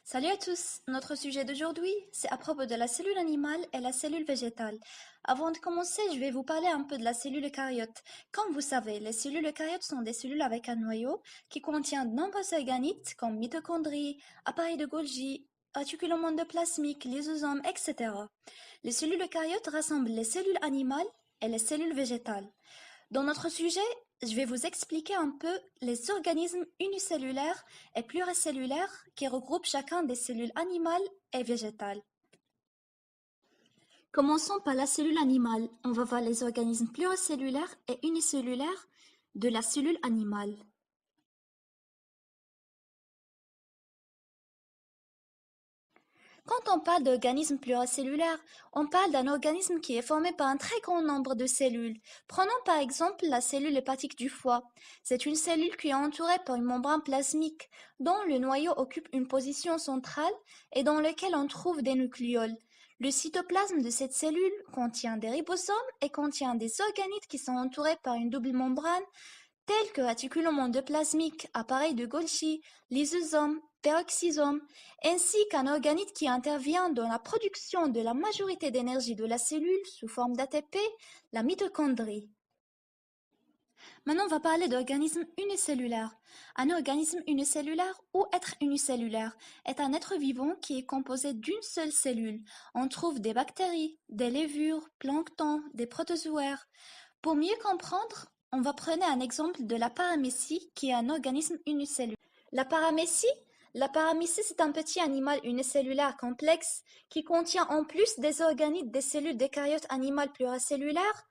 Salut à tous! Notre sujet d'aujourd'hui, c'est à propos de la cellule animale et la cellule végétale. Avant de commencer, je vais vous parler un peu de la cellule eucaryote. Comme vous savez, les cellules eucaryotes sont des cellules avec un noyau qui contient de nombreux organites comme mitochondries, appareils de Golgi, réticulum endoplasmique, lysosomes, etc. Les cellules eucaryotes rassemblent les cellules animales et les cellules végétales. Dans notre sujet, je vais vous expliquer un peu les organismes unicellulaires et pluricellulaires qui regroupent chacun des cellules animales et végétales. Commençons par la cellule animale. On va voir les organismes pluricellulaires et unicellulaires de la cellule animale. Quand on parle d'organisme pluricellulaire, on parle d'un organisme qui est formé par un très grand nombre de cellules. Prenons par exemple la cellule hépatique du foie. C'est une cellule qui est entourée par une membrane plasmique dont le noyau occupe une position centrale et dans lequel on trouve des nucléoles. Le cytoplasme de cette cellule contient des ribosomes et contient des organites qui sont entourés par une double membrane tels que réticulum endoplasmique, appareil de Golgi, lysosome, peroxysome, ainsi qu'un organite qui intervient dans la production de la majorité d'énergie de la cellule sous forme d'ATP, la mitochondrie. Maintenant, on va parler d'organismes unicellulaires. Un organisme unicellulaire ou être unicellulaire est un être vivant qui est composé d'une seule cellule. On trouve des bactéries, des levures, plancton, des protozoaires. Pour mieux comprendre, on va prendre un exemple de la paramécie qui est un organisme unicellulaire. La paramécie, c'est un petit animal unicellulaire complexe qui contient en plus des organites des cellules d'eucaryotes animales pluricellulaires,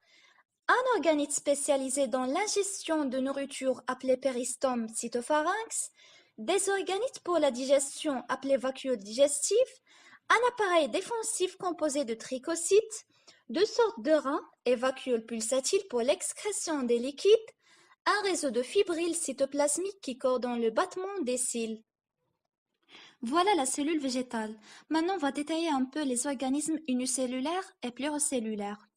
un organite spécialisé dans l'ingestion de nourriture appelé péristome cytopharynx, des organites pour la digestion appelés vacuoles digestifs, un appareil défensif composé de trichocytes, deux sortes de reins et vacuoles pulsatiles pour l'excrétion des liquides, un réseau de fibrilles cytoplasmiques qui coordonnent le battement des cils. Voilà la cellule végétale. Maintenant, on va détailler un peu les organismes unicellulaires et pluricellulaires.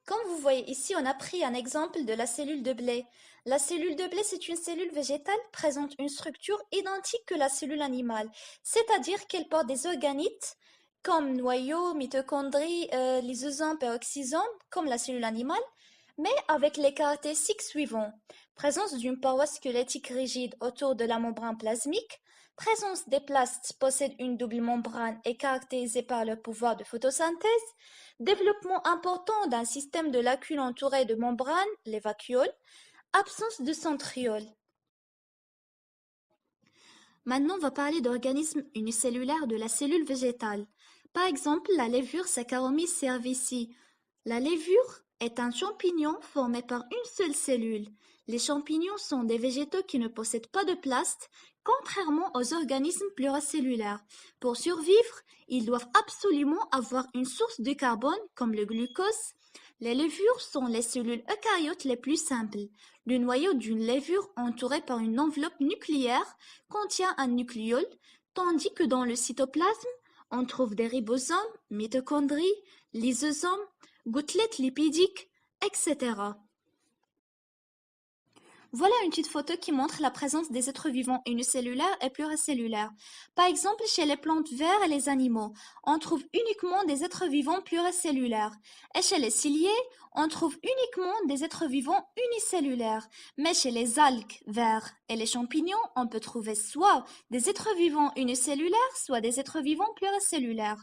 Comme vous voyez ici, on a pris un exemple de la cellule de blé. La cellule de blé, c'est une cellule végétale présente une structure identique que la cellule animale, c'est-à-dire qu'elle porte des organites comme noyau, mitochondries, lysosomes, peroxysomes, comme la cellule animale, mais avec les caractéristiques suivantes. Présence d'une paroi squelettique rigide autour de la membrane plasmique, présence des plastes possède une double membrane et caractérisée par leur pouvoir de photosynthèse, développement important d'un système de lacunes entouré de membranes, les vacuoles, absence de centrioles. Maintenant, on va parler d'organismes unicellulaires de la cellule végétale. Par exemple, la levure Saccharomyces cerevisiae. La levure est un champignon formé par une seule cellule. Les champignons sont des végétaux qui ne possèdent pas de plaste, contrairement aux organismes pluricellulaires. Pour survivre, ils doivent absolument avoir une source de carbone comme le glucose. Les levures sont les cellules eucaryotes les plus simples. Le noyau d'une levure entouré par une enveloppe nucléaire contient un nucléole, tandis que dans le cytoplasme, on trouve des ribosomes, mitochondries, lysosomes, gouttelettes lipidiques, etc. Voilà une petite photo qui montre la présence des êtres vivants unicellulaires et pluricellulaires. Par exemple, chez les plantes vertes et les animaux, on trouve uniquement des êtres vivants pluricellulaires. Et chez les ciliés, on trouve uniquement des êtres vivants unicellulaires. Mais chez les algues, vers et les champignons, on peut trouver soit des êtres vivants unicellulaires, soit des êtres vivants pluricellulaires.